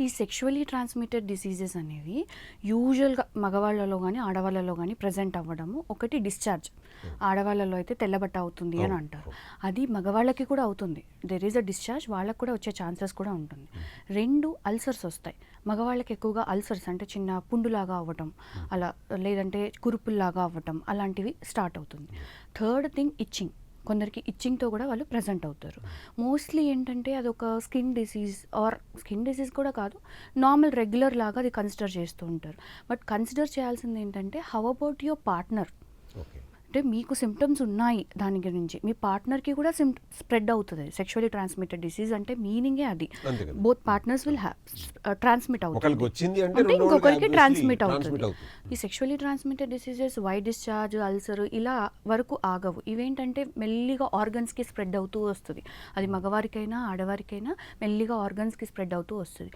ఈ sexually transmitted diseases అనేవి యూజువల్గా మగవాళ్ళలో కానీ ఆడవాళ్ళలో కానీ ప్రజెంట్ అవ్వడము, ఒకటి డిశ్చార్జ్, ఆడవాళ్ళలో అయితే తెల్లబట్ట అవుతుంది అని అంటారు, అది మగవాళ్ళకి కూడా అవుతుంది, దెర్ ఈజ్ అ డిశ్చార్జ్, వాళ్ళకి కూడా వచ్చే ఛాన్సెస్ కూడా ఉంటుంది. రెండు, అల్సర్స్ వస్తాయి, మగవాళ్ళకి ఎక్కువగా అల్సర్స్ అంటే చిన్న పుండులాగా అవ్వటం అలా, లేదంటే కురుపుల్లాగా అవ్వటం అలాంటివి స్టార్ట్ అవుతుంది. థర్డ్ థింగ్ ఇచ్చింగ్, కొందరికి ఇచ్చింగ్తో కూడా వాళ్ళు ప్రజెంట్ అవుతారు. మోస్ట్లీ ఏంటంటే అదొక skin disease, are skin disease కూడా కాదు, నార్మల్ రెగ్యులర్ లాగా అది కన్సిడర్ చేస్తూ ఉంటారు. బట్ కన్సిడర్ చేయాల్సింది ఏంటంటే how about your partner, okay. అంటే మీకు సిమ్టమ్స్ ఉన్నాయి దాని గురించి, మీ పార్ట్నర్కి కూడా స్ప్రెడ్ అవుతుంది. సెక్షువల్లీ ట్రాన్స్మిటెడ్ డిసీజ్ అంటే మీనింగే అది, అంతే కదా. Both partners will have transmit ఒకరికి అవుతుంది, వచ్చింది అంటే అంటే రెండో ఇంకొకరికి వాళ్ళకి ట్రాన్స్మిట్ ట్రాన్స్మిట్ అవుతుంది. అవుతుంది. ఈ sexually transmitted diseases white discharge, ulcer ఇలా వరకు ఆగవు. ఇవేంటంటే మెల్లిగా ఆర్గన్స్కి స్ప్రెడ్ అవుతూ వస్తుంది, అది మగవారికైనా ఆడవారికైనా మెల్లిగా ఆర్గన్స్కి స్ప్రెడ్ అవుతూ వస్తుంది.